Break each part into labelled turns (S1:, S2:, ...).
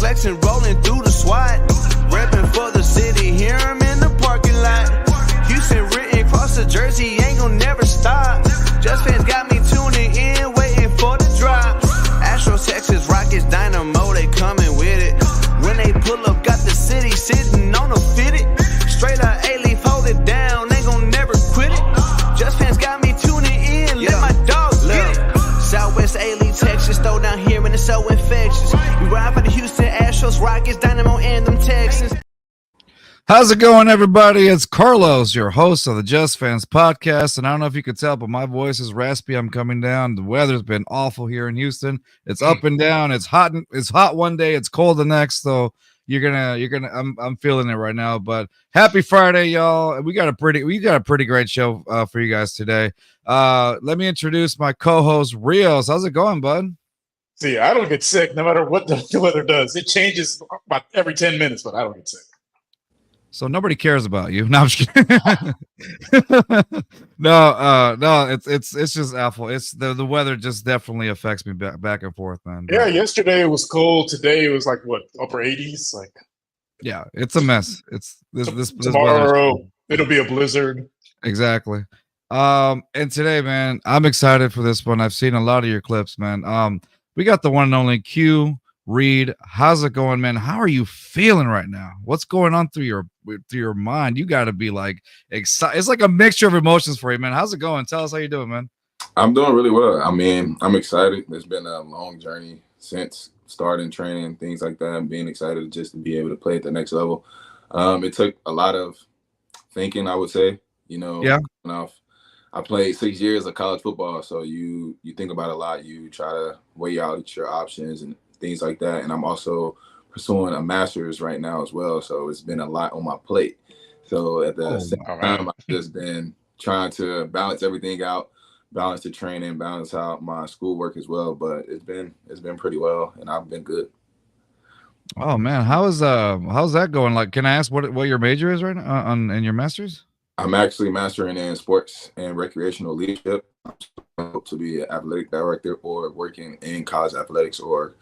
S1: flexing, rolling through the SWAT. Repping for the city, hear him in the parking lot. Houston written across the jersey, ain't gon' never stop. Just fans got me tuning in, waiting for the drop. Astros, Texas, Rockets, Dynamo, they coming with it. When they pull up, got the city sitting on a fitted. Straight up A-Leaf, hold it down, ain't gon' never quit it. Just fans got me tuning in, let my dogs get it. Southwest A-Leaf, Texas, throw down here and it's so infectious. We ride for the Houston Astros, Rockets, Dynamo, and them Texans.
S2: How's it going, everybody? It's Carlos, your host of the Just Fans podcast, and I don't know if you could tell, but my voice is raspy. I'm coming down. The weather's been awful here in Houston. It's up and down. It's hot. It's hot one day. It's cold the next. So I'm feeling it right now. But happy Friday, y'all. We got a pretty great show for you guys today. Let me introduce my co-host Rios. How's it going, bud?
S3: See, I don't get sick no matter what the weather does. It changes about every 10 minutes, but I don't get sick.
S2: So nobody cares about you. No, I'm just kidding. No, it's just awful. It's the weather just definitely affects me back and forth, man.
S3: Yeah, yesterday it was cold. Today it was like what, upper 80s? Like,
S2: yeah, it's a mess. It's this
S3: tomorrow it'll be a blizzard.
S2: Exactly. And today, man, I'm excited for this one. I've seen a lot of your clips, man. We got the one and only Que Reid. How's it going, man? How are you feeling right now? What's going on through your mind? You got to be like excited. It's like a mixture of emotions for you, man. How's it going? Tell us how you doing, man.
S4: I'm doing really well. I mean, I'm excited. It's been a long journey since starting training and things like that. And being excited just to be able to play at the next level. It took a lot of thinking, I would say.
S2: Yeah.
S4: I played 6 years of college football, so you think about a lot. You try to weigh out your options and things like that. And I'm also pursuing a master's right now as well. So it's been a lot on my plate. So at the same time, I've just been trying to balance everything out, balance the training, balance out my schoolwork as well. But it's been pretty well, and I've been good.
S2: Oh man, how's that going? Like, can I ask what your major is right now in your master's?
S4: I'm actually mastering in sports and recreational leadership. I hope to be an athletic director or working in college athletics or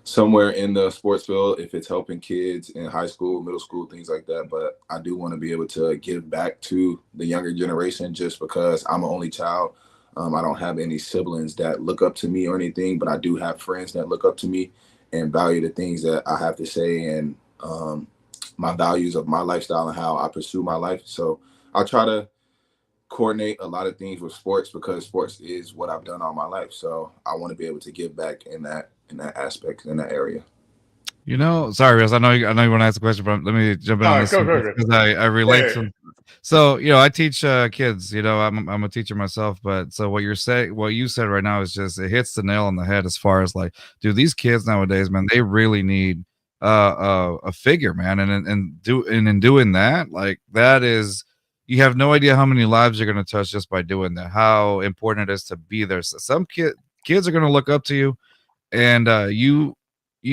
S4: somewhere in the sports field if it's helping kids in high school, middle school, things like that. But I do want to be able to give back to the younger generation just because I'm an only child. I don't have any siblings that look up to me or anything, but I do have friends that look up to me and value the things that I have to say and my values of my lifestyle and how I pursue my life. So I'll try to coordinate a lot of things with sports because sports is what I've done all my life. So I want to be able to give back in that aspect, in that area.
S2: Sorry, Rios, I know you want to ask a question, but let me jump in on this because I relate to. So, I teach kids. I'm a teacher myself, but so what you said right now is just it hits the nail on the head as far as like, dude, these kids nowadays, man, they really need a figure, man, and in doing that, like that is. You have no idea how many lives you're going to touch just by doing that, how important it is to be there. So some kids are going to look up to you, and you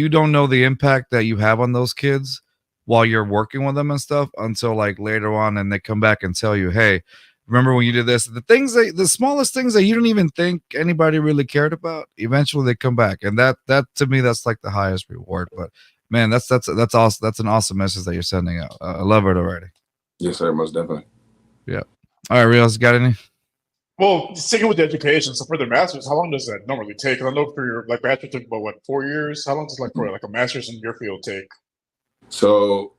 S2: don't know the impact that you have on those kids while you're working with them and stuff until like later on, and they come back and tell you, hey, remember when you did this? The smallest things that you don't even think anybody really cared about, eventually they come back. And that to me, that's like the highest reward. But man, that's awesome. That's an awesome message that you're sending out. I love it already.
S4: Yes, sir. Most definitely.
S2: Yeah. All right, Rios, got any?
S3: Well, sticking with the education, so for the master's, how long does that normally take? Because I know for your bachelor took about 4 years. How long does for a master's in your field take?
S4: So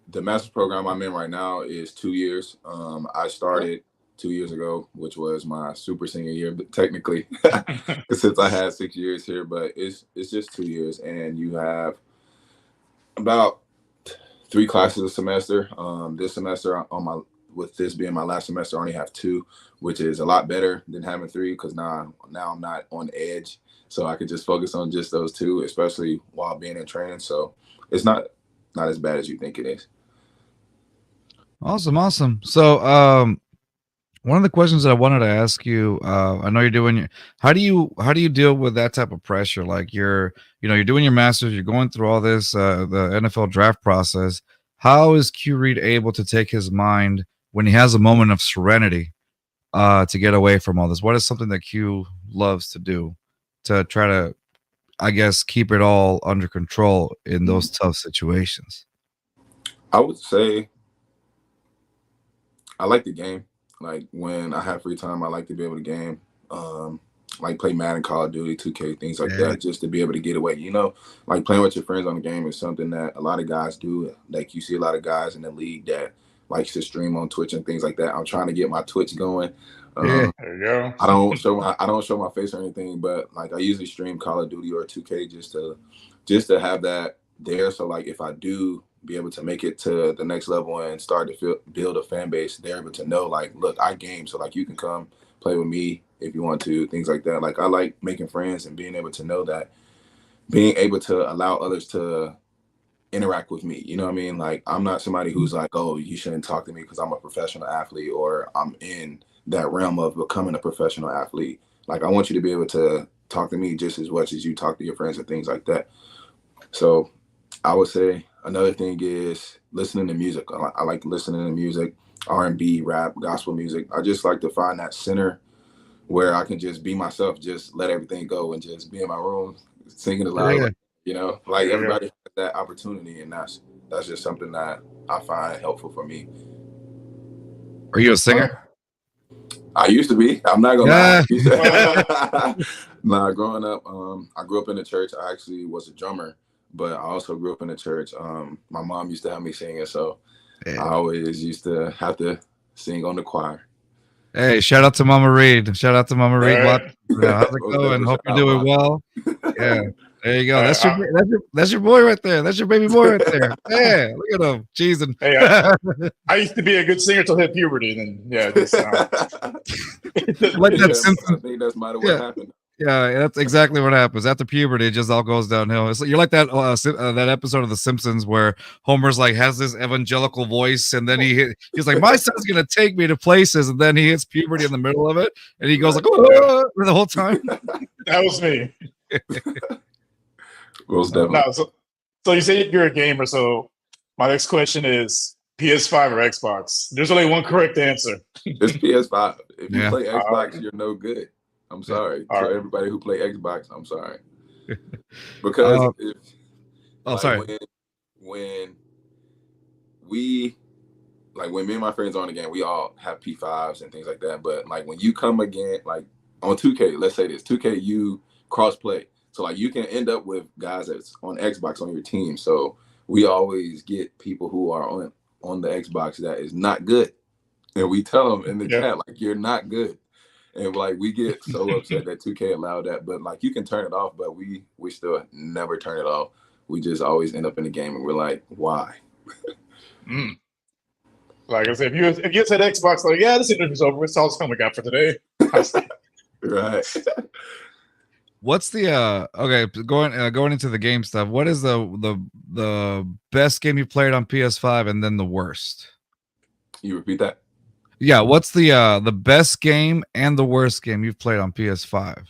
S4: the master's program I'm in right now is 2 years. I started 2 years ago, which was my super senior year, but technically, since I had 6 years here, but it's just 2 years, and you have about 3 classes a semester. This semester with this being my last semester, I only have 2, which is a lot better than having 3 because now I'm not on edge. So I could just focus on just those 2, especially while being in training. So it's not as bad as you think it is.
S2: Awesome. So one of the questions that I wanted to ask you, I know you're doing how do you deal with that type of pressure? Like you're doing your master's, you're going through all this, the NFL draft process. How is Que Reid able to take his mind when he has a moment of serenity to get away from all this? What is something that Que loves to do to try to I guess, keep it all under control in those tough situations?
S4: I would say I like the game. Like when I have free time, I like to be able to game. Like play Madden, Call of Duty, 2K, things like that, just to be able to get away. You know, like playing with your friends on the game is something that a lot of guys do. Like you see a lot of guys in the league that likes to stream on Twitch and things like that. I'm trying to get my Twitch going.
S3: There you go.
S4: I don't show my face or anything, but like I usually stream Call of Duty or 2K just to have that there. So like if I do be able to make it to the next level and start to build a fan base, they're able to know like, look, I game, so like you can come play with me if you want to, things like that. Like I like making friends and being able to know that, being able to allow others to interact with me. You know what I mean? Like I'm not somebody who's like, oh, you shouldn't talk to me because I'm a professional athlete or I'm in that realm of becoming a professional athlete. Like I want you to be able to talk to me just as much as you talk to your friends and things like that. So I would say another thing is listening to music. I like listening to music, R&B, rap, gospel music. I just like to find that center where I can just be myself, just let everything go and just be in my room singing aloud. Like, you know, like everybody has that opportunity, and that's just something that I find helpful for me.
S2: Are you a singer?
S4: I used to be. I'm not gonna lie. Nah, growing up, I grew up in the church. I actually was a drummer, but I also grew up in the church. My mom used to have me singing, so I always used to have to sing on the choir.
S2: Hey, shout out to Mama Reid. Shout out to Mama Reid. How's it going? Hope you're doing well. Yeah. There you go. That's your boy right there. That's your baby boy right there. Yeah, look at him cheesing.
S3: Hey, I used to be a good singer till hit puberty, and then
S2: like that Simpsons.
S4: I think that's might have what happened.
S2: Yeah, that's exactly what happens after puberty. It just all goes downhill. It's you're like that that episode of The Simpsons where Homer's like has this evangelical voice, and then he's like, my son's gonna take me to places, and then he hits puberty in the middle of it, and he goes like, oh, the whole time.
S3: That was me.
S4: No,
S3: so you say you're a gamer. So my next question is PS5 or Xbox? There's only one correct answer.
S4: It's PS5. If you play Xbox, you're no good. I'm sorry. So everybody who play Xbox, I'm sorry. Because when me and my friends are on the game, we all have P5s and things like that. But like when you come again, like on 2K, let's say this 2K, you cross play. So like you can end up with guys that's on Xbox on your team. So we always get people who are on the Xbox that is not good. And we tell them in the chat, like, you're not good. And like we get so upset that 2K allowed that, but like you can turn it off, but we still never turn it off. We just always end up in the game, and we're like, why?
S3: Like I said, if you said Xbox, like this interview's over. It's all we got for today.
S4: Right.
S2: What's the going into the game stuff? What is the best game you played on PS5, and then the worst?
S4: You repeat that?
S2: Yeah, what's the best game and the worst game you've played on PS5?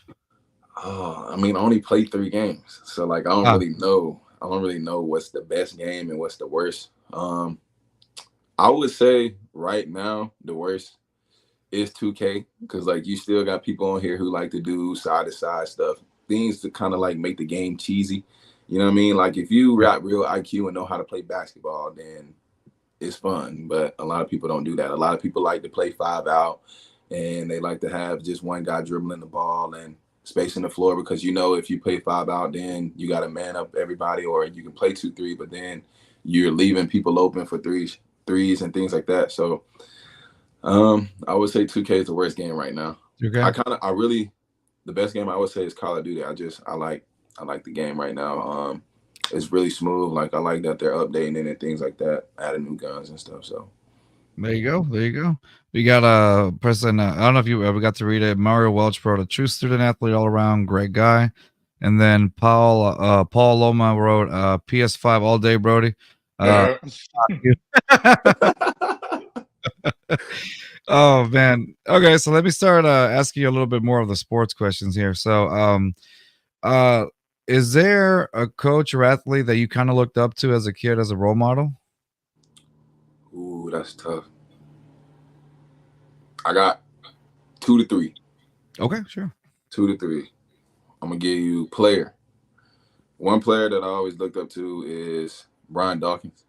S4: Oh, I mean, I only played 3 games, so like I don't really know. I don't really know what's the best game and what's the worst. I would say right now the worst is 2K, because like you still got people on here who like to do side to side stuff, things to kind of like make the game cheesy. You know what I mean? Like if you got real IQ and know how to play basketball, then it's fun. But a lot of people don't do that. A lot of people like to play 5 out, and they like to have just one guy dribbling the ball and spacing the floor, because you know if you play 5 out, then you got to man up everybody, or you can play 2-3, but then you're leaving people open for threes and things like that. So I would say 2K is the worst game right now.
S2: Okay.
S4: The best game I would say is Call of Duty. I like the game right now. It's really smooth. Like I like that they're updating it and things like that, adding new guns and stuff. So
S2: there you go. We got a person. I don't know if you ever got to read it. Mario Welch wrote a true student athlete all around, great guy. And then Paul Loma wrote PS5 all day, Brody. Oh man. Okay, so let me start asking you a little bit more of the sports questions here. So is there a coach or athlete that you kind of looked up to as a kid as a role model?
S4: Ooh, that's tough. I got 2 to 3.
S2: Okay, sure.
S4: 2 to 3. I'm gonna give you player. One player that I always looked up to is Brian Dawkins.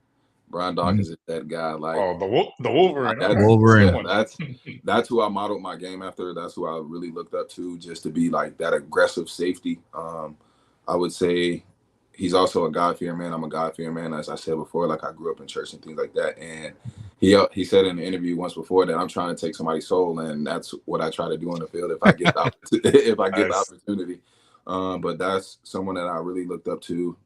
S4: Brian Dawkins is that guy. Like,
S3: the Wolverine.
S2: Wolverine.
S4: That's who I modeled my game after. That's who I really looked up to, just to be like that aggressive safety. I would say he's also a God-fearing man. I'm a God-fearing man, as I said before. Like, I grew up in church and things like that. And he said in an interview once before that I'm trying to take somebody's soul, and that's what I try to do on the field if I get the opportunity. But that's someone that I really looked up to.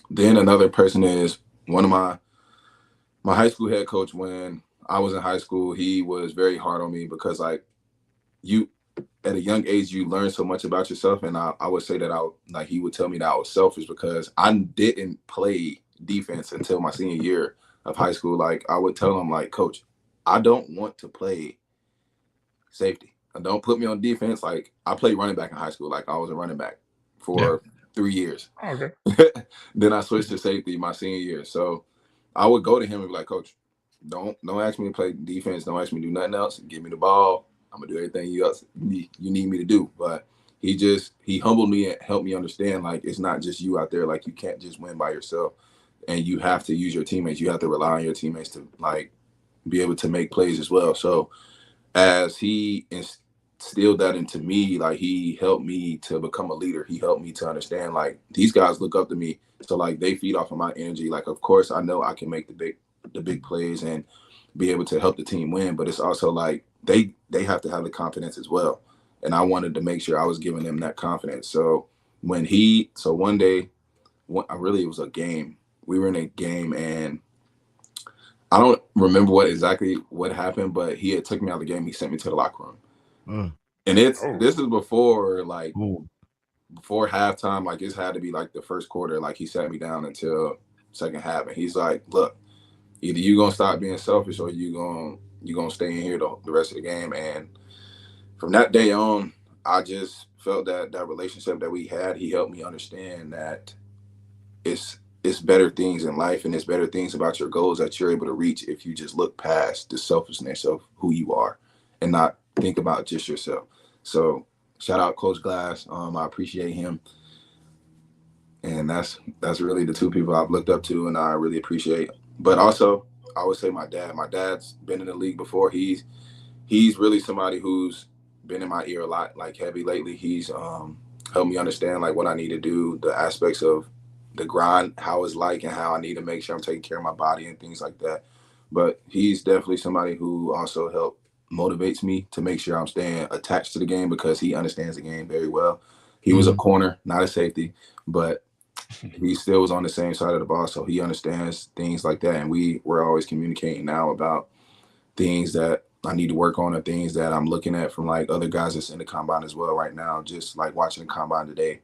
S4: Then another person is one of my high school head coach. When I was in high school, he was very hard on me because, like, you at a young age, you learn so much about yourself. And I would say that he would tell me that I was selfish because I didn't play defense until my senior year of high school. Like, I would tell him, like, Coach, I don't want to play safety. Don't put me on defense. Like, I played running back in high school. Like, I was a running back for 3 years.
S3: Okay.
S4: Then I switched to safety my senior year. So I would go to him and be like, Coach, don't ask me to play defense. Don't ask me to do nothing else. Give me the ball. I'm gonna do everything you need me to do. But he humbled me and helped me understand, like, it's not just you out there. Like, you can't just win by yourself, and you have to use your teammates. You have to rely on your teammates to, like, be able to make plays as well. So as he instilled that into me, like, he helped me to become a leader. He helped me to understand, like, these guys look up to me, so, like, they feed off of my energy. Like, of course I know I can make the big plays and be able to help the team win, but it's also like they have to have the confidence as well. And I wanted to make sure I was giving them that confidence. So one day, it was a game. We were in a game, and I don't remember what happened, but he had took me out of the game. He sent me to the locker room. And this is before, like, before halftime. Like, it's had to be like the first quarter. Like, he sat me down until second half, and he's like, look, either you gonna stop being selfish or you gonna stay in here the rest of the game. And from that day on, I just felt that relationship that we had, he helped me understand that it's better things in life, and it's better things about your goals that you're able to reach if you just look past the selfishness of who you are and not think about just yourself. So shout out Coach Glass. I appreciate him. And that's really the two people I've looked up to and I really appreciate. But also, I would say my dad. My dad's been in the league before. He's really somebody who's been in my ear a lot, like, heavy lately. He's helped me understand, like, what I need to do, the aspects of the grind, how it's like, and how I need to make sure I'm taking care of my body and things like that. But he's definitely somebody who also motivates me to make sure I'm staying attached to the game because he understands the game very well. He was a corner, not a safety, but he still was on the same side of the ball, so he understands things like that. And we're always communicating now about things that I need to work on or things that I'm looking at from, like, other guys that's in the combine as well right now. Just like watching the combine today,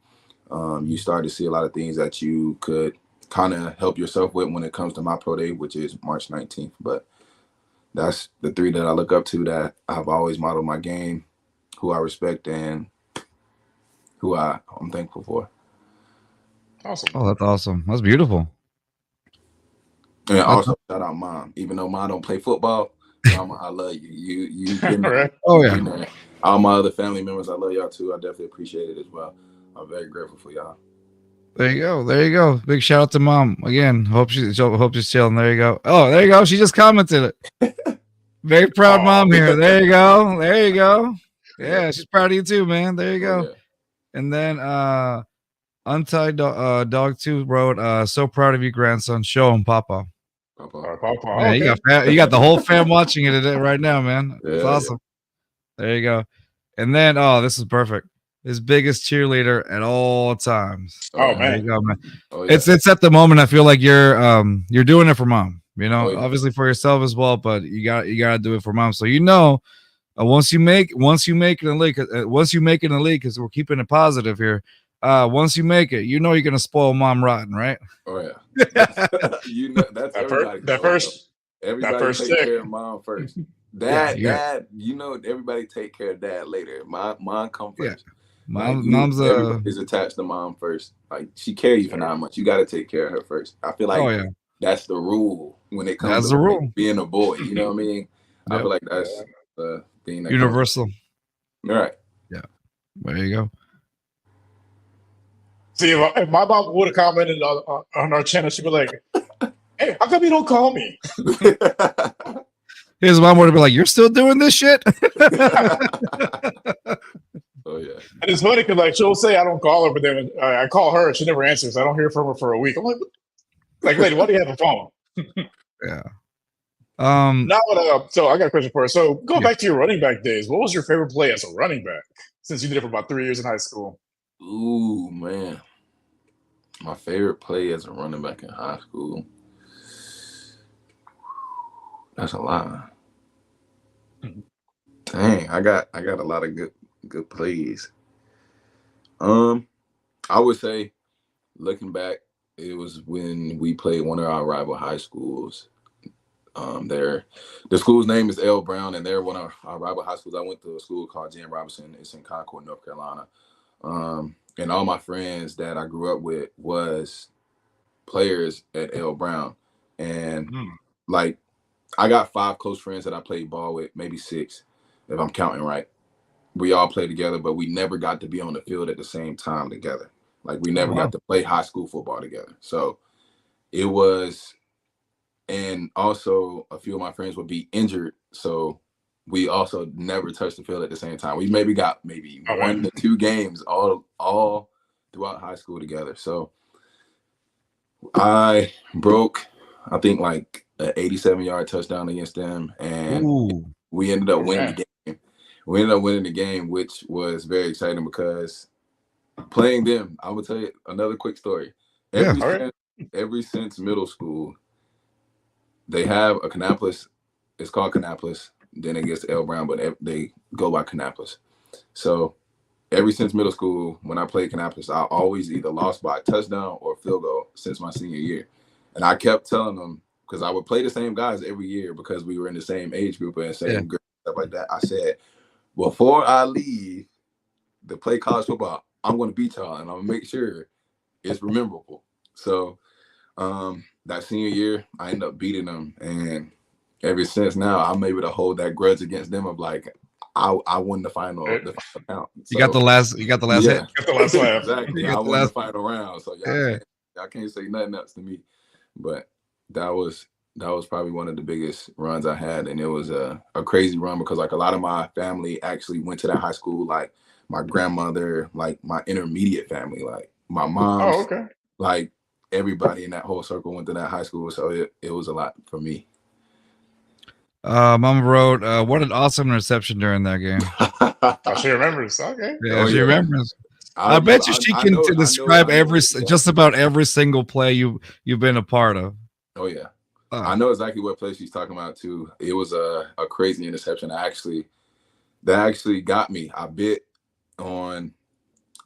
S4: you start to see a lot of things that you could kind of help yourself with when it comes to my pro day, which is March 19th. But that's the three that I look up to, that I've always modeled my game, who I respect, and who I'm thankful for.
S3: Awesome.
S2: Oh, that's awesome. That's beautiful.
S4: And also shout out Mom. Even though Mom don't play football, Mama, I love you. You
S3: Right.
S2: Oh yeah.
S4: All my other family members, I love y'all too. I definitely appreciate it as well. I'm very grateful for y'all.
S2: There you go. There you go. Big shout out to Mom again. Hope she's chilling. There you go. Oh, there you go. She just commented it. Very proud mom here. There you go. There you go. Yeah, she's proud of you too, man. There you go. Yeah. And then Untied Dog 2 wrote, so proud of you, grandson. Show him, Papa.
S3: Papa.
S2: Yeah,
S3: Okay.
S2: you got the whole fam watching it right now, man. It's awesome. Yeah. There you go. And then, this is perfect. His biggest cheerleader at all times.
S3: Oh, man.
S2: There you go, man. Oh, yeah. It's at the moment I feel like you're doing it for Mom. You know, obviously for yourself as well, but you gotta do it for Mom. So once you make it in the league, because we're keeping it positive here. Once you make it, you're gonna spoil Mom rotten, right?
S4: Oh yeah. That's
S3: that first.
S4: Everybody take care of Mom first. Dad, everybody take care of Dad later. Mom come first.
S2: Yeah. Mom's
S4: is attached to Mom first. Like, she carries you for 9 months. You got to take care of her first. I feel like that's the rule when it comes to being a boy. You know what I mean? I feel like that's the thing that
S2: universal.
S4: All right.
S2: Yeah. There you go.
S3: See, if my mom would have commented on our channel, she'd be like, "Hey, how come you don't call me?"
S2: His mom would have been like, "You're still doing this shit?"
S4: Oh yeah.
S3: And it's funny because like she'll say I don't call her, but then when I call her, she never answers. I don't hear from her for a week. I'm like, lady, why do you have a phone?
S2: Yeah.
S3: So I got a question for you. So going back to your running back days, what was your favorite play as a running back? Since you did it for about 3 years in high school.
S4: Ooh, man. My favorite play as a running back in high school. That's a lot. Dang, I got a lot of good plays. I would say, looking back, it was when we played one of our rival high schools. The school's name is L. Brown, and they're one of our rival high schools. I went to a school called J.M. Robinson. It's in Concord, North Carolina. And all my friends that I grew up with was players at L. Brown. And like, I got 5 close friends that I played ball with, maybe 6, if I'm counting right. We all played together, but we never got to be on the field at the same time together. Like, we never got to play high school football together. So it was, and also a few of my friends would be injured. So we also never touched the field at the same time. We maybe got 1 to 2 games all throughout high school together. So I broke, I think, like an 87-yard touchdown against them, and we ended up winning the game. We ended up winning the game, which was very exciting because playing them, I will tell you another quick story. Ever since middle school, they have a Kannapolis. It's called Kannapolis. Then it gets to L. Brown, but they go by Kannapolis. So ever since middle school, when I played Kannapolis, I always either lost by a touchdown or a field goal since my senior year. And I kept telling them, because I would play the same guys every year because we were in the same age group and same grade, stuff like that. I said, before I leave to play college football, I'm going to beat y'all, and I'm going to make sure it's memorable. So that senior year, I ended up beating them. And ever since now, I'm able to hold that grudge against them of like, I won the final count. So,
S2: you got the last hit.
S3: Got the last laugh.
S4: Exactly. I won the final round. So y'all can't say nothing else to me. But that was probably one of the biggest runs I had. And it was a crazy run because like a lot of my family actually went to that high school. Like my grandmother, like my intermediate family, like my mom, like everybody in that whole circle went to that high school. So it was a lot for me.
S2: Mama wrote, what an awesome reception during that game.
S3: She remembers. Okay.
S2: Yeah, she remembers. I bet you she can describe just about every single play you've been a part of.
S4: Oh yeah. I know exactly what play she's talking about too. It was a crazy interception. That actually got me. I bit on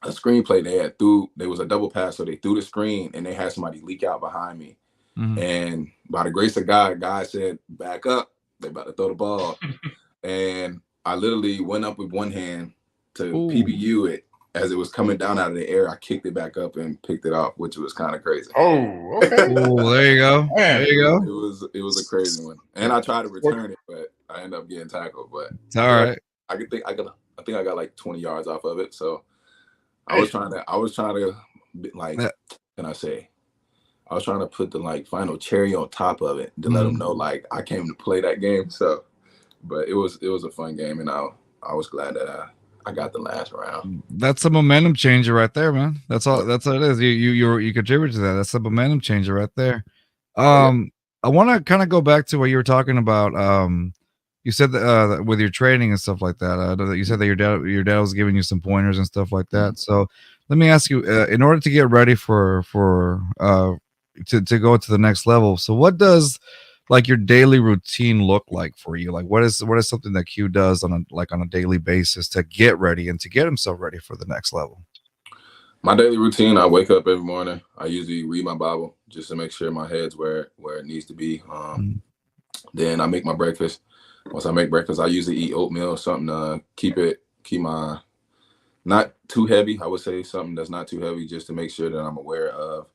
S4: a screenplay they had there was a double pass, so they threw the screen and they had somebody leak out behind me. And by the grace of God, God said, back up. They about to throw the ball. And I literally went up with one hand to PBU it. As it was coming down out of the air, I kicked it back up and picked it off, which was kind of crazy.
S3: Oh, okay.
S2: There you go. Man. There you
S4: go. It was a crazy one. And I tried to return it, but I ended up getting tackled. But
S2: it's all right.
S4: I think I got like 20 yards off of it. So I was trying to like, can I say? I was trying to put the like final cherry on top of it to let them know like I came to play that game. So, but it was a fun game, and I was glad that I got the last round.
S2: That's a momentum changer right there, man. That's all it is. You contribute to that. That's a momentum changer right there. I want to kind of go back to what you were talking about. You said that with your training and stuff like that. You said that your dad was giving you some pointers and stuff like that. So let me ask you, in order to get ready for to go to the next level. So what does like your daily routine look like for you? Like what is something that Q does on a daily basis to get ready and to get himself ready for the next level?
S4: My daily routine, I wake up every morning. I usually read my Bible just to make sure my head's where it needs to be. Then I make my breakfast. Once I make breakfast, I usually eat oatmeal, something to keep my not too heavy. I would say something that's not too heavy, just to make sure that I'm aware of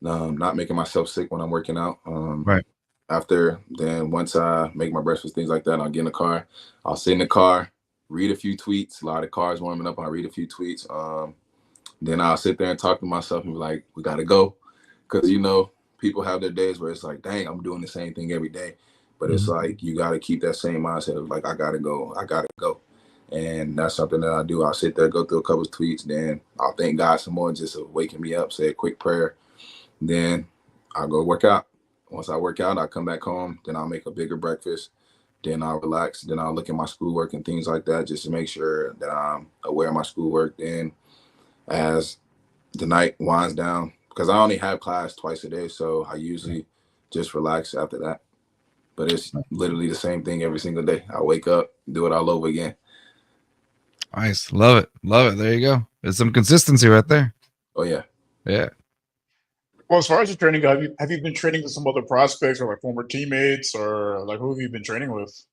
S4: not making myself sick when I'm working out.
S2: Right.
S4: Then once I make my breakfast, things like that, I'll get in the car. I'll sit in the car, read a few tweets. A lot of cars warming up. I'll read a few tweets. then I'll sit there and talk to myself and be like, we got to go. Because, people have their days where it's like, dang, I'm doing the same thing every day. But it's like, you got to keep that same mindset of like, I got to go. I got to go. And that's something that I do. I'll sit there, go through a couple of tweets. Then I'll thank God some more just for waking me up, say a quick prayer. Then I'll go work out. Once I work out, I come back home. Then I'll make a bigger breakfast. Then I'll relax. Then I'll look at my schoolwork and things like that just to make sure that I'm aware of my schoolwork. Then as the night winds down, because I only have class twice a day, so I usually just relax after that. But it's literally the same thing every single day. I wake up, do it all over again.
S2: Nice. Love it. Love it. There you go. There's some consistency right there.
S4: Oh, yeah.
S2: Yeah.
S3: Well, as far as your training, have you been training with some other prospects or like former teammates, or like who have you been training with?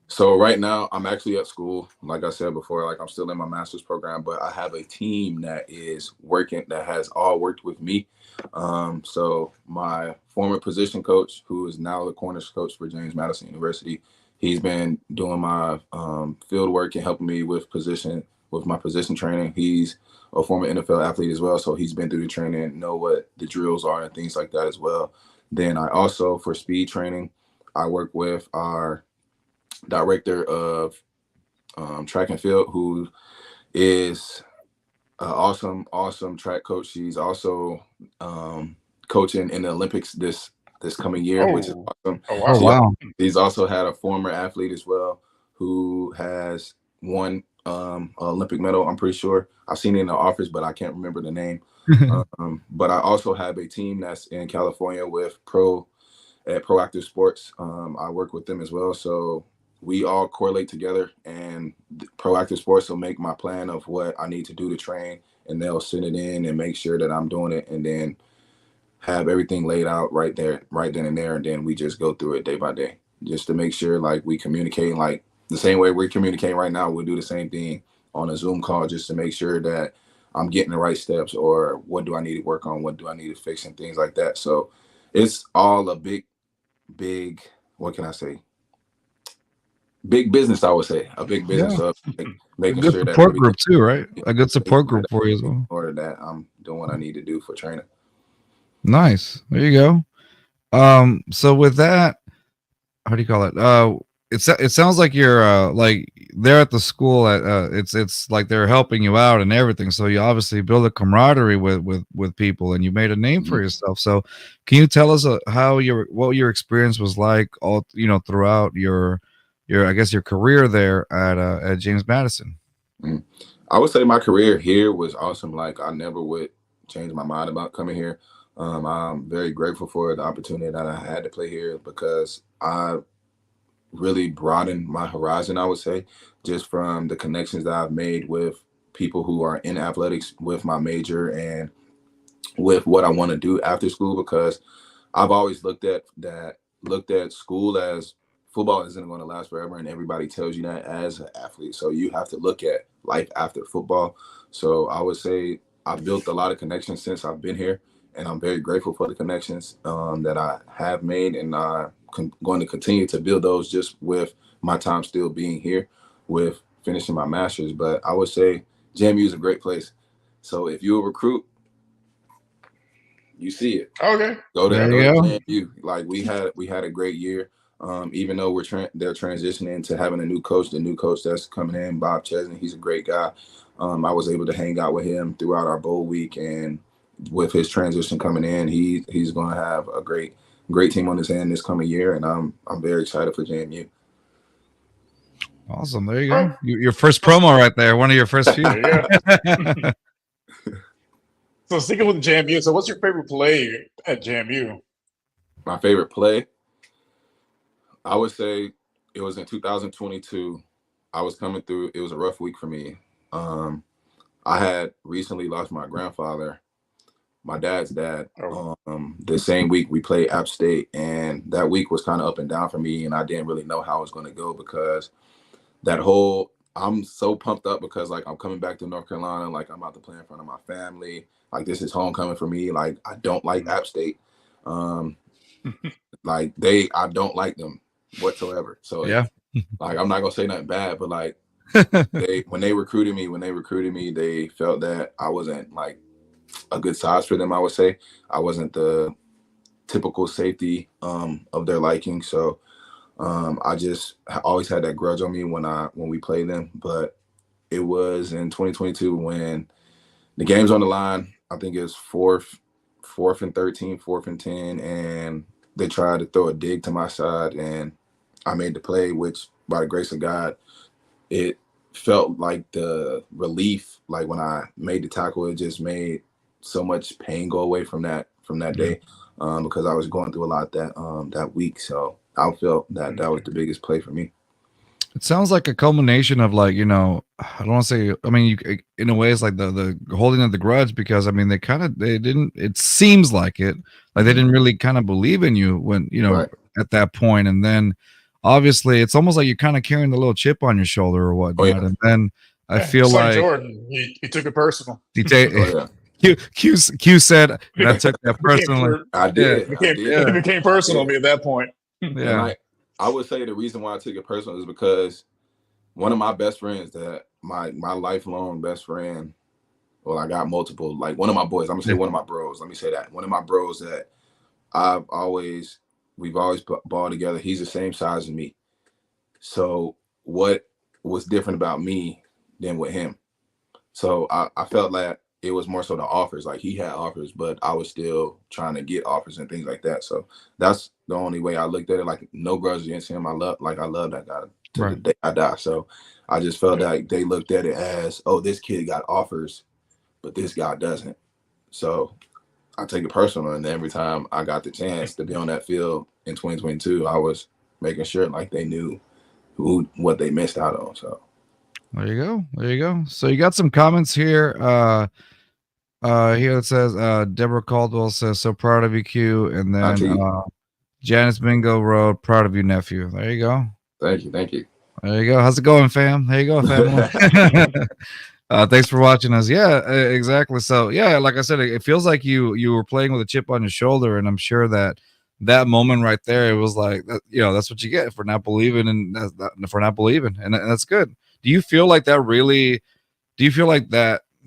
S4: So right now I'm actually at school. Like I said before, like I'm still in my master's program, but I have a team that is working, that has all worked with me. So my former position coach, who is now the corners coach for James Madison University, he's been doing my field work and helping me with my position training. He's a former NFL athlete as well, so he's been through the training, know what the drills are and things like that as well. Then I also, for speed training, I work with our director of track and field, who is an awesome track coach. She's also coaching in the Olympics this coming year, which is awesome.
S3: Oh,
S2: wow.
S4: He's also had a former athlete as well who has won Olympic medal, I'm pretty sure. I've seen it in the office, but I can't remember the name. But I also have a team that's in California with Proactive Sports. I work with them as well. So we all correlate together, and Proactive Sports will make my plan of what I need to do to train, and they'll send it in and make sure that I'm doing it, and then have everything laid out right then and there. And then we just go through it day by day just to make sure like we communicate like the same way we're communicating right now. We'll do the same thing on a Zoom call just to make sure that I'm getting the right steps, or what do I need to work on? What do I need to fix and things like that. So it's all a big, what can I say? Big business, I would say. A big business of making sure that
S2: support group too, right? A good support group for you as well.
S4: In order that I'm doing what I need to do for training.
S2: Nice. There you go. So with that, how do you call it? It sounds like you're like they're at the school at it's like they're helping you out and everything. So you obviously build a camaraderie with people, and you made a name for yourself. So can you tell us what your experience was like all throughout your I guess your career there at James Madison?
S4: I would say my career here was awesome. Like I never would change my mind about coming here. I'm very grateful for the opportunity that I had to play here, because I really broadened my horizon, I would say, just from the connections that I've made with people who are in athletics with my major and with what I want to do after school, because I've always looked at school as football isn't going to last forever, and everybody tells you that as an athlete. So you have to look at life after football. So I would say I've built a lot of connections since I've been here, and I'm very grateful for the connections that I have made, and I'm going to continue to build those just with my time still being here, with finishing my master's. But I would say JMU is a great place. So if you're a recruit, you see it.
S3: Okay.
S4: Go to JMU. Like we had a great year. Even though they're transitioning to having a new coach, the new coach that's coming in, Bob Chesney, he's a great guy. I was able to hang out with him throughout our bowl week, and with his transition coming in, he's going to have a great team on his hand this coming year, and I'm very excited for JMU.
S2: Awesome. There you go. Your first promo right there. One of your first few.
S3: So sticking with JMU, so what's your favorite play at JMU?
S4: My favorite play, I would say it was in 2022. I was coming through. It was a rough week for me. I had recently lost my grandfather, my dad's dad. The same week we played App State, and that week was kind of up and down for me, and I didn't really know how it was going to go, because I'm so pumped up because like I'm coming back to North Carolina, like I'm about to play in front of my family. Like this is homecoming for me. Like I don't like App State. I don't like them whatsoever. So like I'm not gonna say nothing bad, but like when they recruited me, they felt that I wasn't like a good size for them. I would say I wasn't the typical safety of their liking. So I just always had that grudge on me when we played them. But it was in 2022 when the game's on the line. I think it was fourth and 13, 4th and 10, and they tried to throw a dig to my side, and I made the play, which by the grace of God, it felt like the relief. Like when I made the tackle, it just made so much pain go away from that day, because I was going through a lot that week. So I felt that was the biggest play for me.
S2: It sounds like a culmination of like, I don't want to say, I mean, in a way it's like the holding of the grudge, because I mean, it seems like they didn't really kind of believe in you when,
S4: Right.
S2: at that point. And then obviously it's almost like you're kind of carrying the little chip on your shoulder or whatnot.
S4: Oh, yeah.
S2: And then I feel like
S3: Jordan, he took it personal.
S2: Q said, and I took that personally.
S4: I did.
S3: It became personal to me at that point.
S2: Yeah.
S4: I would say the reason why I took it personal is because one of my best friends, that my lifelong best friend, well, I got multiple, like one of my boys, I'm gonna say one of my bros, let me say that. One of my bros that we've always balled together, he's the same size as me. So what was different about me than with him? So I felt that it was more so the offers. Like he had offers, but I was still trying to get offers and things like that. So that's the only way I looked at it. Like no grudge against him. I love that guy to the day I die. So I just felt like they looked at it as, oh, this kid got offers, but this guy doesn't. So I take it personal. And every time I got the chance to be on that field in 2022, I was making sure like they knew what they missed out on. So
S2: there you go. So you got some comments here. Here it says, Deborah Caldwell says, so proud of you, Q. And then Janice Bingo wrote, proud of you, nephew. There you go.
S4: Thank you.
S2: There you go. How's it going, fam? There you go, family. Thanks for watching us. Yeah, exactly. So yeah, like I said, it feels like you were playing with a chip on your shoulder, and I'm sure that moment right there, it was like, that's what you get for not believing, and that's good. Do you feel like that?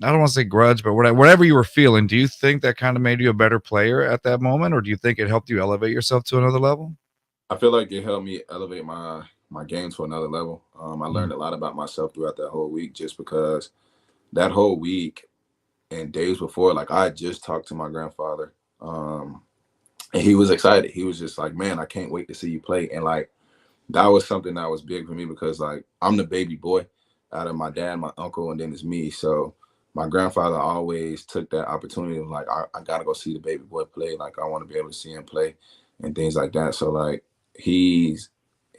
S2: I don't want to say grudge, but whatever you were feeling, do you think that kind of made you a better player at that moment, or do you think it helped you elevate yourself to another level?
S4: I feel like it helped me elevate my game to another level. I learned a lot about myself throughout that whole week, just because that whole week and days before, like I just talked to my grandfather, and he was excited. He was just like, man, I can't wait to see you play. And like, that was something that was big for me, because like I'm the baby boy out of my dad, my uncle, and then it's me. So my grandfather always took that opportunity of like, I gotta go see the baby boy play. Like I want to be able to see him play and things like that. So like he's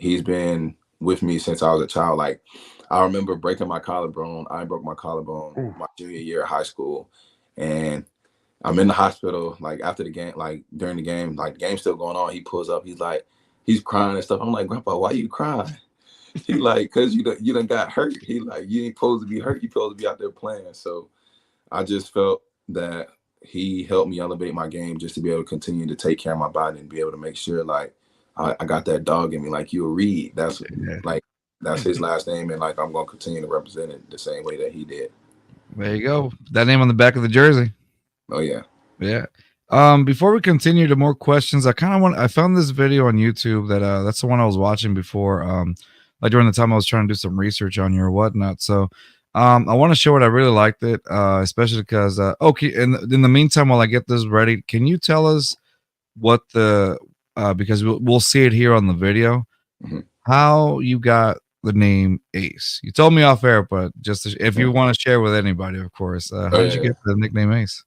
S4: been with me since I was a child. Like I remember breaking my collarbone. I broke my collarbone my junior year of high school, and I'm in the hospital. Like after the game, like during the game, like the game's still going on. He pulls up. He's crying and stuff. I'm like, Grandpa, why you crying? He like, cause you done got hurt. He like, you ain't supposed to be hurt. You supposed to be out there playing. So I just felt that he helped me elevate my game, just to be able to continue to take care of my body and be able to make sure like I got that dog in me. Like you Reid, that's his last name, and like I'm gonna continue to represent it the same way that he did.
S2: There you go. That name on the back of the jersey.
S4: Oh yeah.
S2: Yeah. Before we continue to more questions, I found this video on YouTube that's the one I was watching before. Like during the time I was trying to do some research on you or whatnot. So I want to show it. I really liked it, especially because okay. And in the meantime, while I get this ready, can you tell us what because we'll see it here on the video, how you got the name Ace? You told me off air, but just if you want to share with anybody, of course. How did you get the nickname Ace?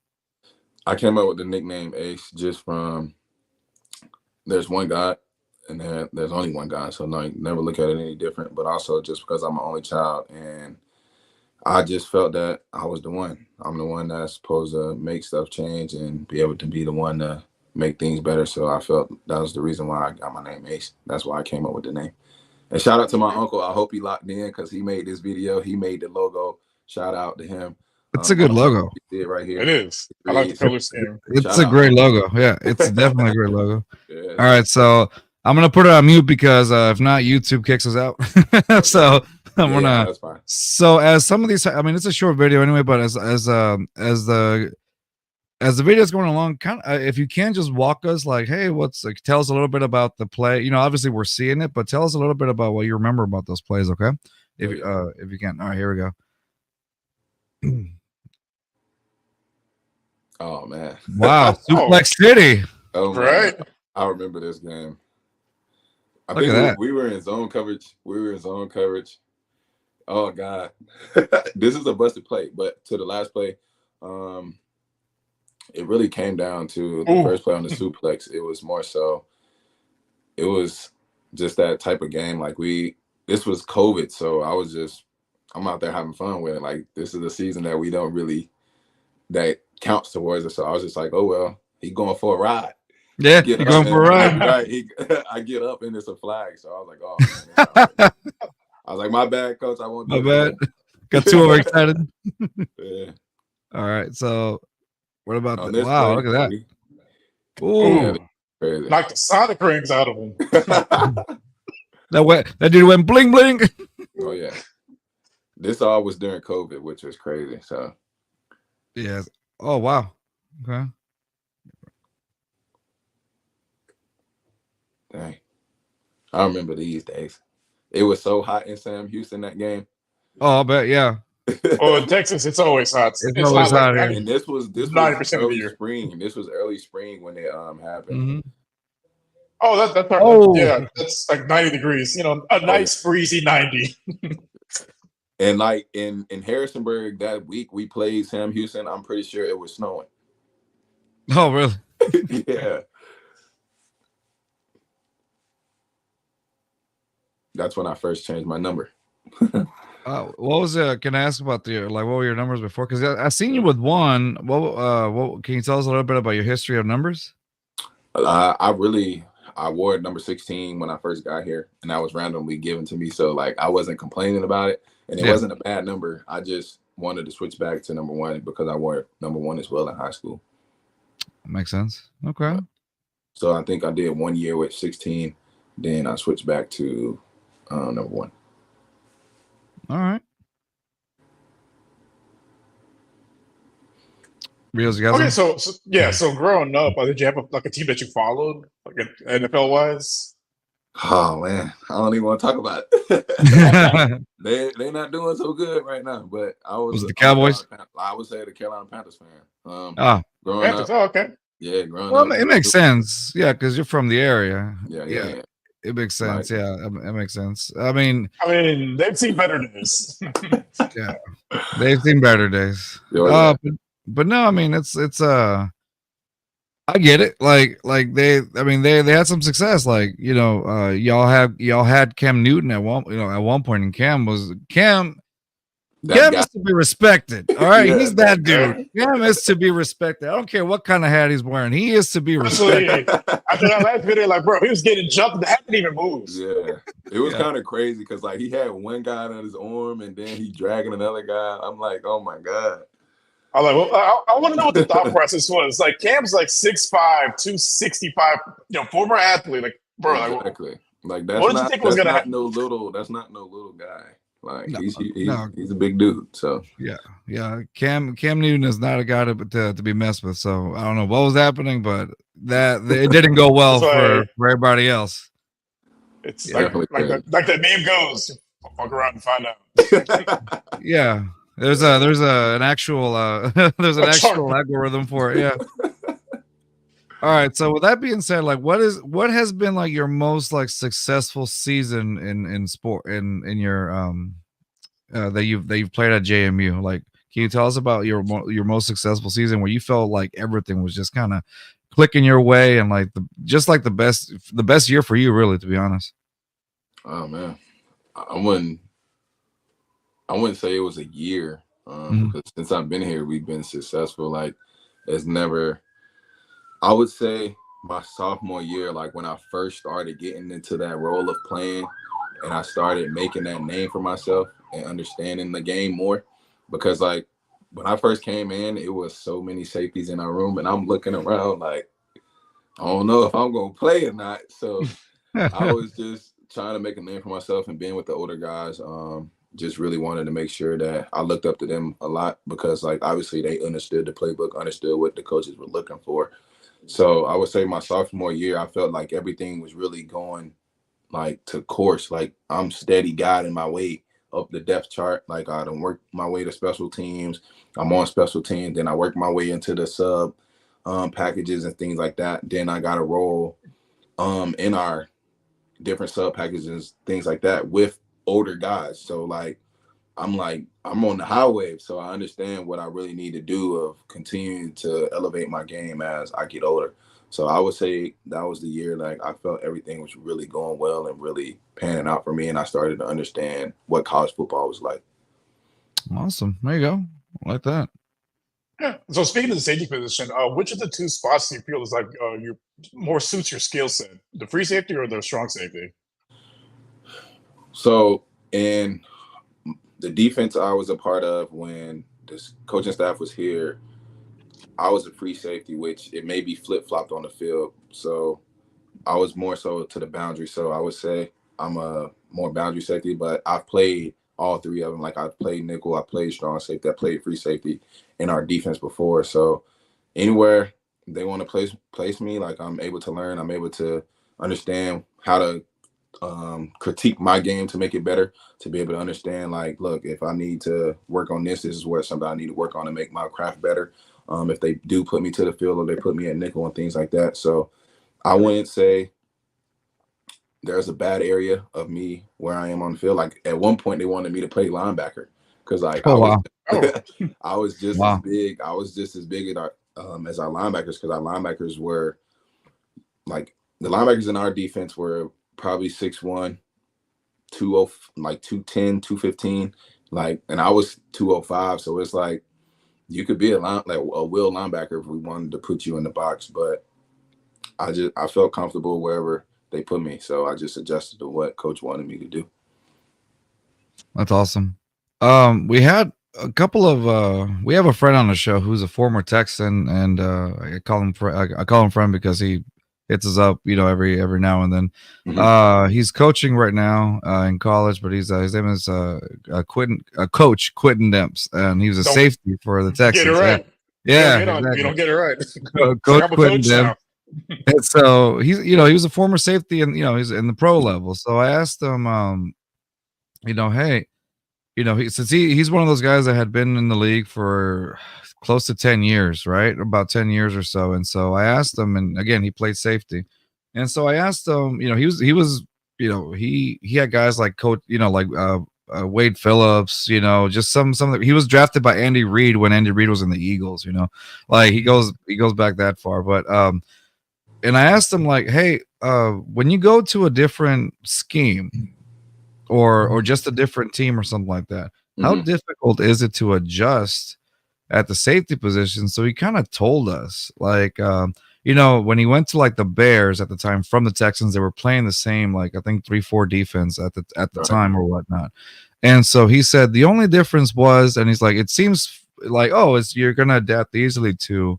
S4: I came up with the nickname Ace just from there's one God, and there's only one God, so no, never look at it any different. But also just because I'm an only child, and I just felt that I was the one. I'm the one that's supposed to make stuff change and be able to be the one to make things better. So I felt that was the reason why I got my name Ace. That's why I came up with the name. And shout out to my uncle. I hope he locked in, because he made this video. He made the logo. Shout out to him.
S2: It's a good logo.
S4: See it right here.
S3: It is. I like the color scheme.
S2: It's a great logo. Yeah, it's definitely a great logo. Yeah. All right, so I'm gonna put it on mute, because if not, YouTube kicks us out. So I'm gonna.
S4: That's fine.
S2: So as some of these, I mean, it's a short video anyway, but as the video is going along, kind of, if you can just walk us, like, hey, tell us a little bit about the play. You know, obviously we're seeing it, but tell us a little bit about what you remember about those plays, okay? If you can. All right, here we go.
S4: Oh man!
S2: Wow, Suplex City.
S4: Oh
S3: right.
S4: I remember this game.
S2: Look at that.
S4: We were in zone coverage. Oh God, this is a busted play. But to the last play, it really came down to the first play on the suplex. It was more so. It was just that type of game. Like this was COVID, so I'm out there having fun with it. Like this is a season that we don't really that counts towards us. So I was just like, oh well, he going for a ride.
S2: Yeah, you're going for a ride.
S4: Right. I get up and it's a flag. So I was like, oh man. I was like, my bad, coach. I won't do
S2: my bad. Got too overexcited.
S4: Yeah.
S2: All right. So what about
S4: on
S2: this? Wow,
S4: play,
S2: look at that. Ooh.
S3: Yeah, knocked the Sonic rings out of him.
S2: that dude went bling bling.
S4: Oh yeah. This all was during COVID, which was crazy. So
S2: yeah. Oh wow. Okay.
S4: Dang. I remember these days. It was so hot in Sam Houston that game.
S2: Oh, I bet, yeah.
S3: Oh, in Texas, it's always hot.
S2: It's always hot here.
S4: And this was
S3: 90% of the year.
S4: Spring. This was early spring when it happened.
S2: Mm-hmm.
S3: Oh, yeah, that's like 90 degrees. You know, a nice breezy 90.
S4: And like in Harrisonburg that week we played Sam Houston, I'm pretty sure it was snowing.
S2: Oh, really?
S4: Yeah. That's when I first changed my number.
S2: What was it? Can I ask about what were your numbers before? Because I seen you with one. What can you tell us a little bit about your history of numbers?
S4: I wore number 16 when I first got here, and that was randomly given to me. So like I wasn't complaining about it, and it wasn't a bad number. I just wanted to switch back to number 1 because I wore number 1 as well in high school.
S2: Makes sense. Okay.
S4: So I think I did 1 year with 16, then I switched back to number 1.
S2: All right. Reels, you guys.
S3: Okay, so growing up, did you have a team that you followed, like NFL wise?
S4: Oh man, I don't even want to talk about it. They're not doing so good right now. But I was
S2: the Cowboys.
S4: I would say the Carolina Panthers fan.
S3: Growing up, okay.
S4: Yeah, growing
S2: up.
S4: Well,
S2: it makes sense. Yeah, because you're from the area.
S4: Yeah.
S2: It makes sense.
S4: Right.
S2: Yeah, it makes sense. I mean,
S3: they've seen better days.
S2: Yeah, they've seen better days. But no, I mean, it's I get it. Like they had some success. Like, you know, y'all had Cam Newton at one point, and Cam is to be respected. All right, he's that dude. Cam is to be respected. I don't care what kind of hat he's wearing. He is to be respected.
S3: After that last video, like, bro, he was getting jumped. The hat didn't even move.
S4: Yeah, it was kind of crazy because like he had one guy on his arm, and then he dragging another guy. I'm like, oh my god.
S3: I'm like, well, I want to know what the thought process was. Like, Cam's like 6'5", 265, former athlete. Like, bro,
S4: exactly. Like that's
S3: what did you think was gonna happen?
S4: That's not no little guy. Like he's a big dude. So
S2: yeah. Cam Newton is not a guy to be messed with. So I don't know what was happening, but it didn't go well for everybody else.
S3: It's like that name goes. I'll fuck around and find out.
S2: Yeah. There's an actual algorithm for it. Yeah. All right. So with that being said, like what has been like your most like successful season in sport in your that you've played at JMU? Like, can you tell us about your most successful season where you felt like everything was just kind of clicking your way and like the best year for you, really, to be honest?
S4: Oh man, I wouldn't say it was a year because since I've been here, we've been successful. Like, it's never. I would say my sophomore year, like when I first started getting into that role of playing, and I started making that name for myself and understanding the game more, because like when I first came in, it was so many safeties in our room, and I'm looking around like I don't know if I'm gonna play or not. So I was just trying to make a name for myself and being with the older guys. just really wanted to make sure that I looked up to them a lot because, like, obviously they understood the playbook, understood what the coaches were looking for. So I would say my sophomore year, I felt like everything was really going like to course. Like I'm steady guiding my way up the depth chart. Like I don't work my way to special teams. I'm on special teams. Then I work my way into the sub packages and things like that. Then I got a role in our different sub packages, things like that with older guys. So like I'm on the high wave, so I understand what I really need to do of continuing to elevate my game as I get older. So I would say that was the year like I felt everything was really going well and really panning out for me, and I started to understand what college football was like.
S2: Awesome. There you go. I like that.
S3: Yeah. So speaking of the safety position, which of the two spots do you feel is like your more suits your skill set, the free safety or the strong safety?
S4: So in the defense I was a part of when this coaching staff was here, I was a free safety, which it may be flip-flopped on the field. So I was more so to the boundary. So I would say I'm a more boundary safety, but I've played all three of them. Like I've played nickel, I played strong safety, I played free safety in our defense before. So anywhere they want to place me, like I'm able to learn, I'm able to understand how to critique my game to make it better, to be able to understand like, look, if I need to work on this is where something I need to work on to make my craft better. If they do put me to the field or they put me at nickel and things like that. So I wouldn't say there's a bad area of me where I am on the field. Like at one point they wanted me to play linebacker because like I was just as big. I was just as big as our linebackers because our linebackers were like the linebackers in our defense were probably 6'1", 20, like 210, 215, like, and I was 205. So it's like you could be a will linebacker if we wanted to put you in the box, but I felt comfortable wherever they put me, so I just adjusted to what coach wanted me to do.
S2: That's awesome. We had a couple of we have a friend on the show who's a former Texan, and I call him friend because he hits us up, every now and then. Mm-hmm. He's coaching right now in college, but his name is Coach Quentin Demps, and he was a safety for the Texans.
S3: Get it right.
S2: Yeah,
S3: you don't get it right.
S2: Coach Quentin Demps. And so he's, he was a former safety, and he's in the pro level. So I asked him, hey, since he's one of those guys that had been in the league for close to 10 years, right? About 10 years or so. And so I asked him, and again, he played safety. And so I asked him, he had guys like coach, Wade Phillips, just some he was drafted by Andy Reid when Andy Reid was in the Eagles, like he goes back that far. But and I asked him like, hey, when you go to a different scheme or just a different team or something like that, how difficult is it to adjust at the safety position? So he kind of told us like, when he went to like the Bears at the time from the Texans, they were playing the same, like I think 3-4 defense at the time or whatnot. And so he said the only difference was, and he's like, it seems like, you're going to adapt easily to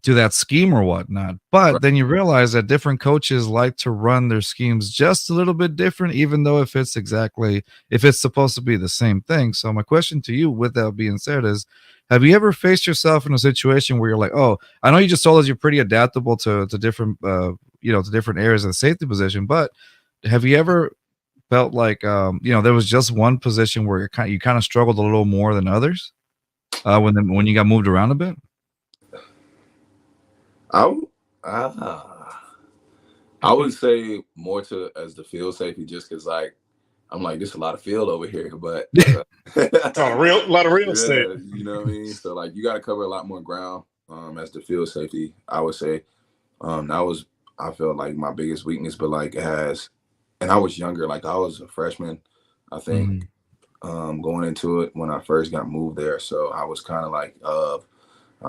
S2: that scheme or whatnot. But then you realize that different coaches like to run their schemes just a little bit different, even though if it's supposed to be the same thing. So my question to you, with that being said, is, have you ever faced yourself in a situation where you're like, I know you just told us you're pretty adaptable to different, to different areas of the safety position, but have you ever felt like, there was just one position where you kind of struggled a little more than others when you got moved around a bit?
S4: I would say more as the field safety, just because like I'm like, there's a lot of field over here, but
S3: it's a lot of real estate.
S4: You know what I mean? So like you got to cover a lot more ground as the field safety. I would say I felt like my biggest weakness, but like and I was younger, like I was a freshman, I think, going into it when I first got moved there. So I was kind of like, I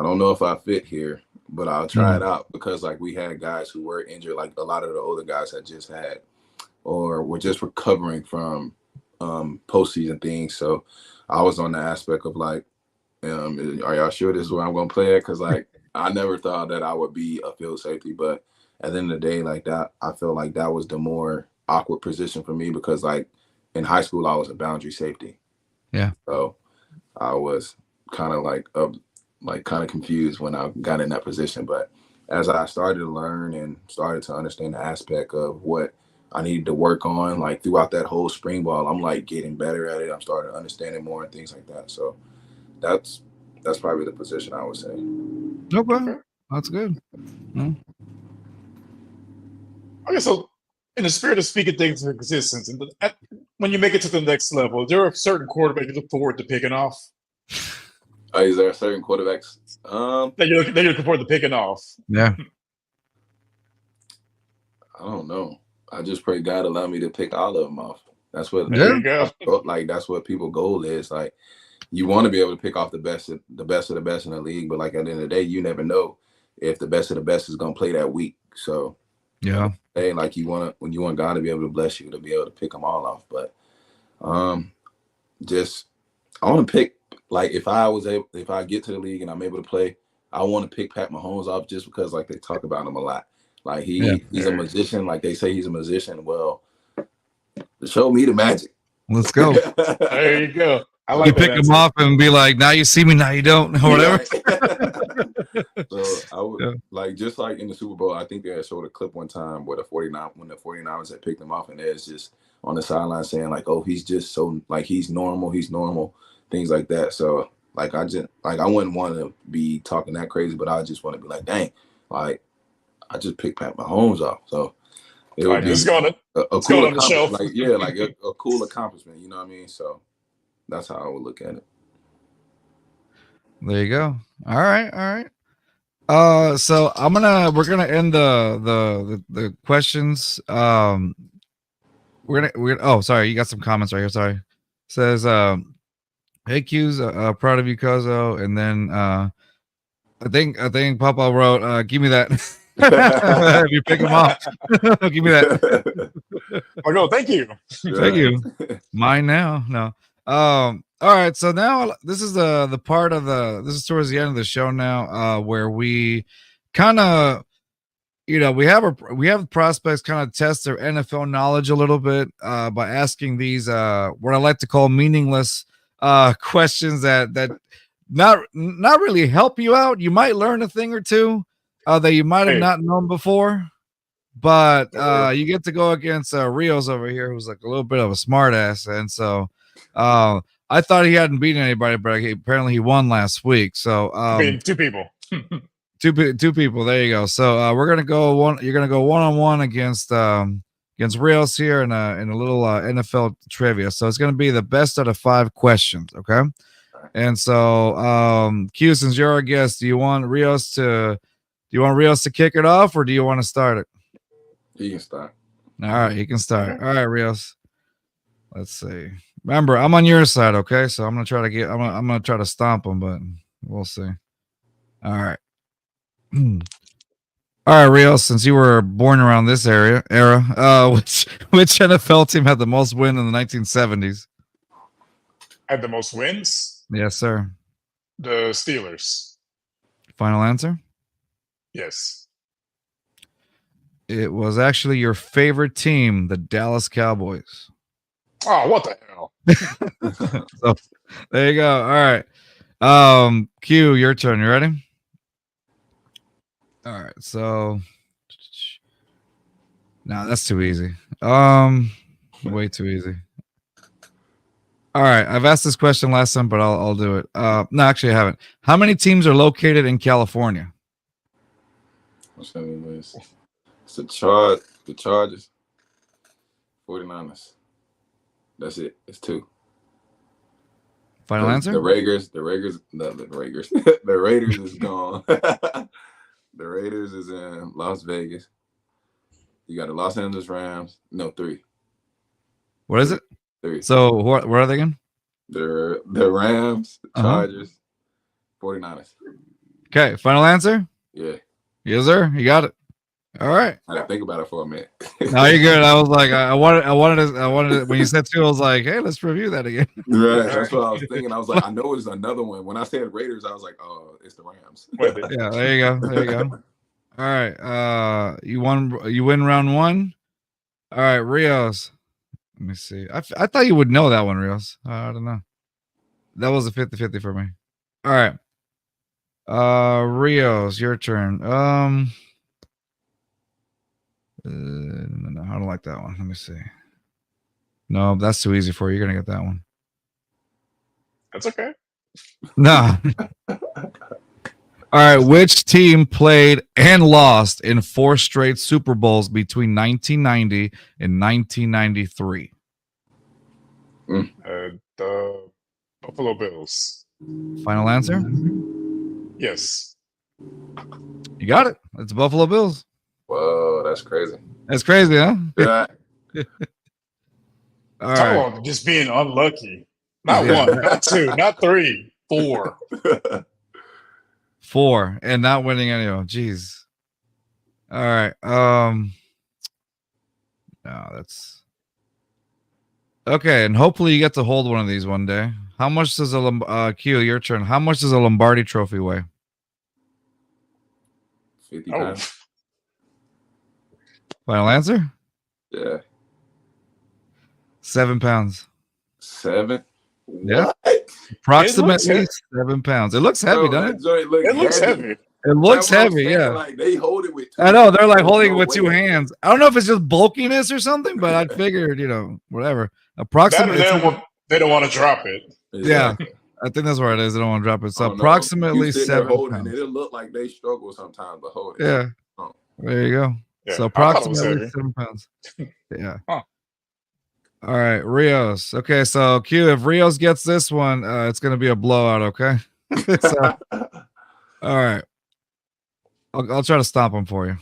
S4: don't know if I fit here, but I'll try it out, because like we had guys who were injured, like a lot of the older guys had just had or were just recovering from postseason things. So I was on the aspect of like, are y'all sure this is where I'm going to play at? Because like I never thought that I would be a field safety, but at the end of the day, like that, I felt like that was the more awkward position for me, because like in high school, I was a boundary safety.
S2: Yeah.
S4: So I was kind of confused when I got in that position. But as I started to learn and started to understand the aspect of what I needed to work on, like throughout that whole spring ball, I'm like getting better at it. I'm starting to understand it more and things like that. So that's probably the position I would say.
S2: Okay. That's good.
S3: Okay, so in the spirit of speaking things into existence, and when you make it to the next level, is there a certain quarterback you look forward to picking off?
S4: Is there a certain quarterbacks
S3: that you're looking forward to picking off?
S2: Yeah.
S4: I don't know. I just pray God allow me to pick all of them off. That's what.
S3: There you go.
S4: Like that's what people's goal is. Like you want to be able to pick off the best of the best in the league, but like at the end of the day, you never know if the best of the best is gonna play that week. So
S2: yeah,
S4: hey, like when you want God to be able to bless you to be able to pick them all off. But just I want to pick, like if I get to the league and I'm able to play, I want to pick Pat Mahomes off just because like they talk about him a lot. Like he's a magician. Like they say he's a magician. Well, show me the magic.
S2: Let's go.
S3: There you go. I like
S2: you pick him off and be like, now you see me, now you don't, or whatever.
S4: So I would like just like in the Super Bowl, I think they had showed a clip one time where the 49ers had picked him off, and there's just on the sideline saying like, oh, he's just so like he's normal, things like that. So like I wouldn't want to be talking that crazy, but I just want to be like, dang, like I just picked Pat Mahomes off. So it would be a cool accomplishment. Like a cool accomplishment, you know what I mean? So that's how I would look at it.
S2: There you go. All right. So we're gonna end the questions. We're gonna sorry, you got some comments right here. Sorry. Says hey Q's proud of you, Kozo. And then I think Papa wrote give me that. If you pick him off, give me that.
S3: Oh no, thank you.
S2: Thank you. Mine now. No. All right, so now this is the part of this is towards the end of the show now, where we kind of, we have prospects kind of test their NFL knowledge a little bit by asking these what I like to call meaningless questions that not really help you out. You might learn a thing or two that you might have not known before, but you get to go against Rios over here, who's like a little bit of a smart ass, and so I thought he hadn't beaten anybody, but apparently he won last week. So
S3: two people.
S2: two people. There you go. So we're gonna go one. You're gonna go 1-on-1 against Rios here in a little NFL trivia. So it's gonna be the best out of 5 questions. Okay. And so Q, since you're our guest, do you want Rios to kick it off, or do you want to start it?
S4: He can start.
S2: All right, he can start. All right, Rios. Let's see. Remember, I'm on your side, okay? So I'm gonna try to stomp him, but we'll see. All right. All right, Rios, since you were born around this era, which NFL team had the most win in the 1970s?
S3: Had the most wins?
S2: Yes, sir.
S3: The Steelers.
S2: Final answer?
S3: Yes.
S2: It was actually your favorite team, the Dallas Cowboys.
S3: Oh, what the hell?
S2: So there you go. All right. Q, your turn. You ready? All right. So no, that's too easy. Way too easy. All right. I've asked this question last time, but I'll do it. No, actually I haven't. How many teams are located in California?
S4: It's the Chargers, 49ers. That's it. It's 2.
S2: Final answer?
S4: The Raiders is gone. The Raiders is in Las Vegas. You got the Los Angeles Rams. No, 3.
S2: What is it?
S4: 3.
S2: So what are they again?
S4: The Rams, the Chargers, 49ers.
S2: Okay, final answer?
S4: Yeah.
S2: Yes, sir. You got it. All right.
S4: I had to think about it for a minute.
S2: No, you're good. I was like, I wanted when you said 2, I was like, hey, let's review that again.
S4: Right. That's what I was thinking. I was like, I know it's another one. When I said Raiders, I was like, oh, it's the Rams.
S2: Yeah, there you go. All right. You win round 1. All right, Rios. me see. I thought you would know that one, Rios. I don't know. That was a 50-50 for me. All right. Rios, your turn. No, I don't like that one. Let me see. No, that's too easy for you. You're gonna get that one.
S3: That's okay.
S2: No. All right. Which team played and lost in 4 straight Super Bowls between 1990 and 1993?
S3: The Buffalo Bills.
S2: Final answer?
S3: Yes.
S2: You got it. It's Buffalo Bills.
S4: Whoa, that's crazy.
S2: That's crazy, huh?
S4: Yeah.
S2: All
S3: Talk
S2: right.
S3: about just being unlucky. Not one, not 2, not 3, 4.
S2: 4 and not winning any. Oh, jeez. All right. No, that's okay. And hopefully you get to hold one of these one day. How much does a Q? Your turn. How much does a Lombardi Trophy weigh?
S4: 50 pounds.
S2: Final answer?
S4: Yeah.
S2: 7 pounds.
S4: 7.
S2: Yeah.
S4: What?
S2: Approximately 7 pounds. It looks heavy, doesn't it?
S3: It looks heavy.
S2: It looks heavy, yeah.
S4: Like they hold it with 2
S2: I know they're like holding it
S4: no
S2: with 2
S4: way.
S2: hands. I don't know if it's just bulkiness or something, but I figured, whatever. Approximately,
S3: They don't want to drop it.
S2: yeah. I think that's where it is. I don't want to drop it. So
S4: Oh, no.
S2: approximately
S4: You sitting there
S2: 7
S4: holding
S2: pounds.
S4: it. It'll look like they struggle sometimes, but hold it.
S2: Yeah.
S4: Oh.
S2: There you go.
S3: Yeah,
S2: So
S3: I thought it was
S2: approximately
S3: heavy.
S2: 7 pounds. Yeah.
S3: Huh.
S2: All right, Rios. Okay, so Q, if Rios gets this one, it's going to be a blowout, okay? So, all right. I'll try to stop him for you.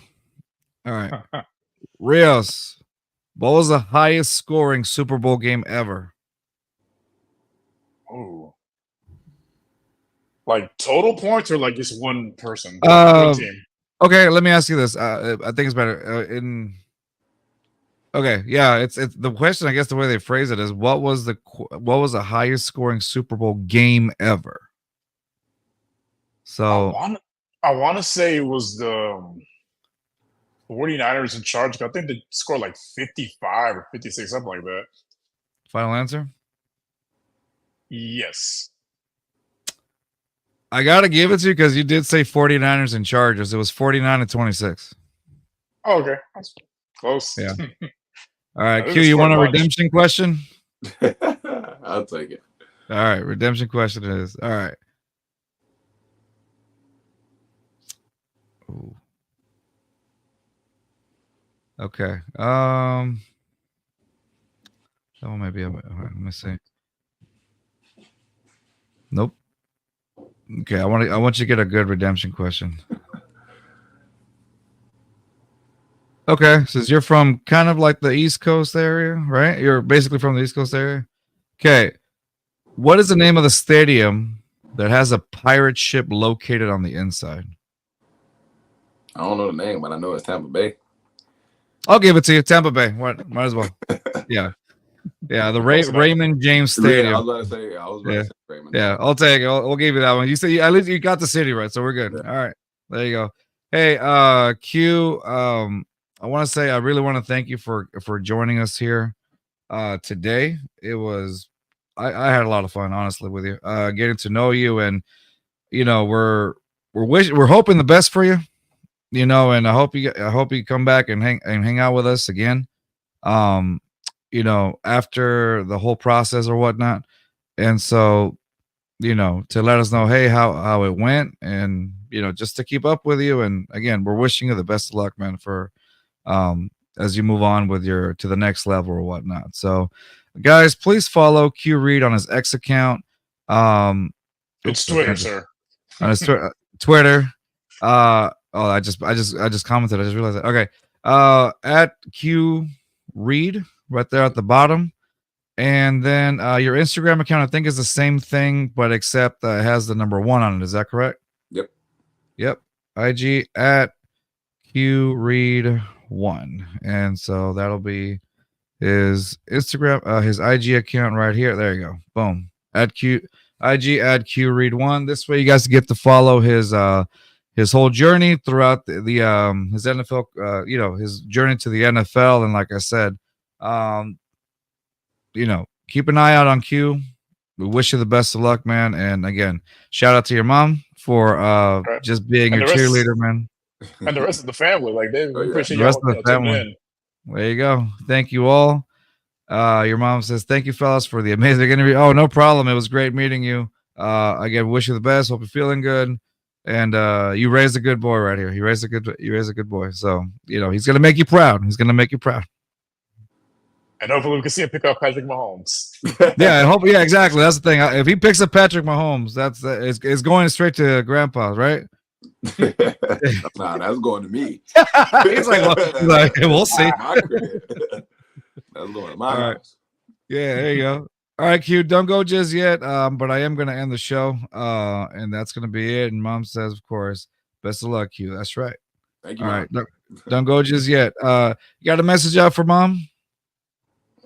S2: All right. Rios, what was the highest scoring Super Bowl game ever?
S3: Oh. Like total points or like just one person? One team?
S2: Okay, let me ask you this. I think it's better okay, yeah, it's the question. I guess the way they phrase it is, what was the highest scoring Super Bowl game ever? So
S3: I want to say it was the 49ers in charge. I think they scored like 55 or 56, something like that.
S2: final answer?
S3: Yes.
S2: I gotta give it to you because you did say 49ers and Chargers. It was 49-26.
S3: Oh, okay. That's close.
S2: Yeah. All right,
S3: I
S2: Q, you want a redemption question?
S4: I'll take it.
S2: All right, redemption question it is. All right. Ooh. Okay. That one might be. All right, let me see. Nope. Okay, I want you to get a good redemption question. Okay, since you're from kind of like the East Coast area, right? You're basically from the East Coast area. Okay. What is the name of the stadium that has a pirate ship located on the inside?
S4: I don't know the name, but I know it's Tampa Bay.
S2: I'll give it to you. Tampa Bay. What? Might as well. Yeah. Yeah, the Raymond James Stadium.
S4: Yeah, I was about to say Raymond.
S2: Yeah, I'll take it. We'll give you that one. You say at least you got the city right, so we're good.
S4: Yeah.
S2: All right, there you go. Hey, Q. I want to say I really want to thank you for joining us here today. It was I had a lot of fun, honestly, with you. Getting to know you, and we're hoping the best for you. And I hope you come back and hang out with us again. After the whole process or whatnot. And so, to let us know, hey, how it went, and just to keep up with you. And again, we're wishing you the best of luck, man, for as you move on with to the next level or whatnot. So guys, please follow Q Reid on his X account.
S3: It's Twitter, sir.
S2: On his Twitter. I just commented. I just realized that. Okay. At Q Reid right there at the bottom. And then your Instagram account, I think, is the same thing, but except it has the number 1 on it. Is that correct? Yep. IG at Q Reid 1. And so that'll be his Instagram, his IG account right here. There you go. Boom. IG at Q Reid 1. This way you guys get to follow his whole journey throughout the his NFL, his journey to the NFL. And like I said, keep an eye out on Q. We wish you the best of luck, man. And again, shout out to your mom for just being your cheerleader, man.
S3: And the rest of the family, like they appreciate
S2: the rest of the family. There you go. Thank you all. Your mom says, "Thank you, fellas, for the amazing interview." Oh, no problem. It was great meeting you. Again, wish you the best. Hope you're feeling good. And you raised a good boy right here. You raised a good boy. So he's gonna make you proud. He's gonna make you proud.
S3: And hopefully we can see him pick up Patrick Mahomes.
S2: Yeah, I hope. Yeah, exactly. That's the thing. If he picks up Patrick Mahomes, it's going straight to Grandpa's, right?
S4: Nah, that's going to me.
S2: He's like, we'll see.
S4: That's going to my house.
S2: Yeah, there you go. All right, Q, don't go just yet. But I am going to end the show. And that's going to be it. And Mom says, of course, best of luck, Q. That's right.
S4: Thank you.
S2: All right, don't go just yet. You got a message out for Mom?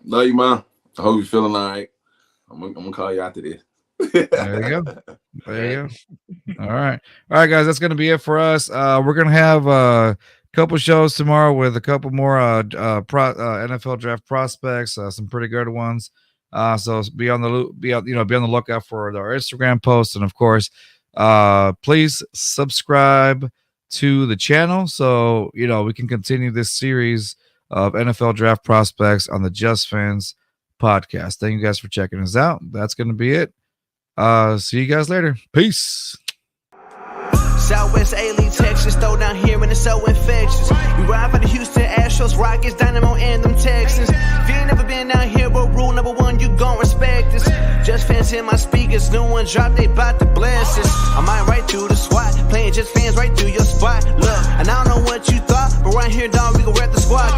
S4: Love you, Mom. I hope you're feeling all right. I'm gonna call you after this.
S2: There you go. There you go. All right, guys. That's gonna be it for us. We're gonna have a couple shows tomorrow with a couple more NFL draft prospects. Some pretty good ones. So be on the be on the lookout for our Instagram posts, and of course, please subscribe to the channel so we can continue this series of NFL draft prospects on the Just Fans podcast. Thank you guys for checking us out. That's going to be it. See you guys later. Peace.
S1: Southwest A-League, Texas, throw down here and it's so infectious. We ride for the Houston Astros, Rockets, Dynamo, and them Texans. If you ain't never been down here, but rule number one, you gon' respect this. Just Fans in my speakers, new one drop, they bout to bless us. I might right through the SWAT, playing Just Fans right through your spot. Look, and I don't know what you thought, but right here, dog, we gon' rep the squad.